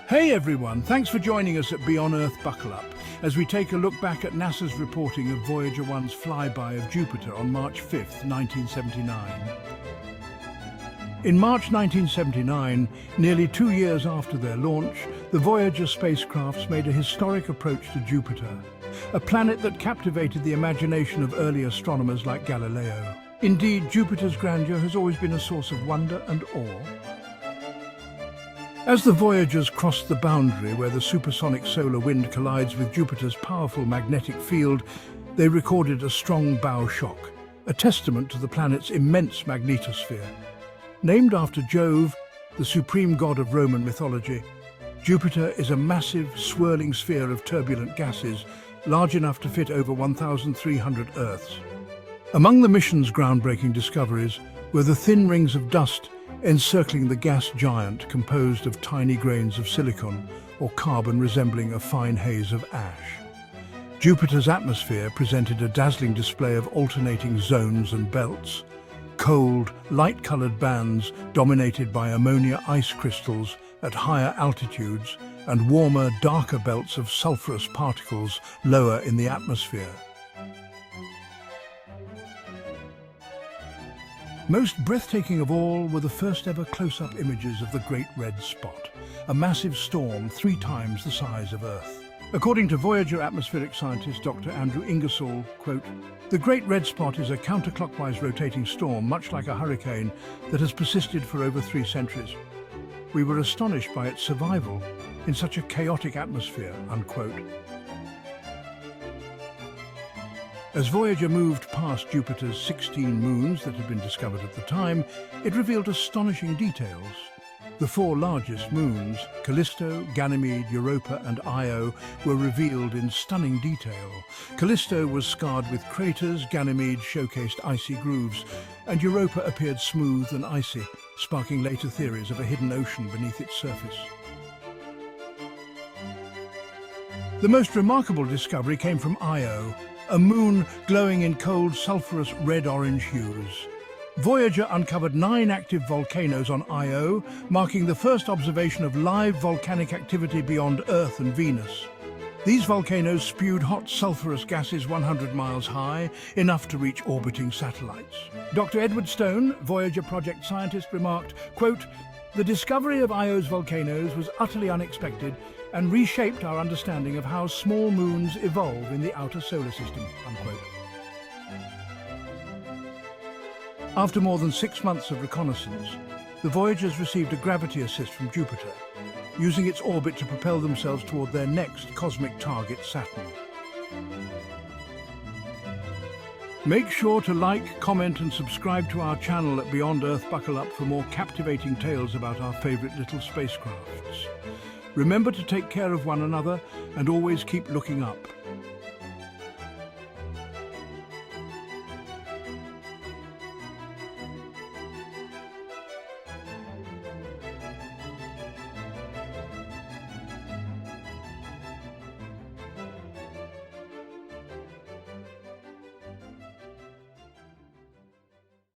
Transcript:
Hey everyone, thanks for joining us at Beyond Earth Buckle Up as we take a look back at NASA's reporting of Voyager 1's flyby of Jupiter on March 5th, 1979. In March 1979, nearly 2 years after their launch, the Voyager spacecrafts made a historic approach to Jupiter, a planet that captivated the imagination of early astronomers like Galileo. Indeed, Jupiter's grandeur has always been a source of wonder and awe. As the Voyagers crossed the boundary where the supersonic solar wind collides with Jupiter's powerful magnetic field, they recorded a strong bow shock, a testament to the planet's immense magnetosphere. Named after Jove, the supreme god of Roman mythology, Jupiter is a massive, swirling sphere of turbulent gases, large enough to fit over 1,300 Earths. Among the mission's groundbreaking discoveries were the thin rings of dust encircling the gas giant composed of tiny grains of silicon or carbon resembling a fine haze of ash. Jupiter's atmosphere presented a dazzling display of alternating zones and belts, cold, light-colored bands dominated by ammonia ice crystals at higher altitudes and warmer, darker belts of sulfurous particles lower in the atmosphere. Most breathtaking of all were the first ever close-up images of the Great Red Spot, a massive storm 3 times the size of Earth. According to Voyager atmospheric scientist Dr. Andrew Ingersoll, quote, "The Great Red Spot is a counterclockwise rotating storm, much like a hurricane, that has persisted for over 3 centuries. We were astonished by its survival in such a chaotic atmosphere," unquote. As Voyager moved past Jupiter's 16 moons that had been discovered at the time, it revealed astonishing details. The 4 largest moons, Callisto, Ganymede, Europa and Io, were revealed in stunning detail. Callisto was scarred with craters, Ganymede showcased icy grooves, and Europa appeared smooth and icy, sparking later theories of a hidden ocean beneath its surface. The most remarkable discovery came from Io, a moon glowing in cold, sulfurous red-orange hues. Voyager uncovered 9 active volcanoes on Io, marking the first observation of live volcanic activity beyond Earth and Venus. These volcanoes spewed hot sulfurous gases 100 miles high, enough to reach orbiting satellites. Dr. Edward Stone, Voyager project scientist, remarked, quote, "The discovery of Io's volcanoes was utterly unexpected and reshaped our understanding of how small moons evolve in the outer solar system," unquote. After more than 6 months of reconnaissance, the Voyagers received a gravity assist from Jupiter, using its orbit to propel themselves toward their next cosmic target, Saturn. Make sure to like, comment and subscribe to our channel at Beyond Earth Buckle Up for more captivating tales about our favorite little spacecrafts. Remember to take care of one another and always keep looking up.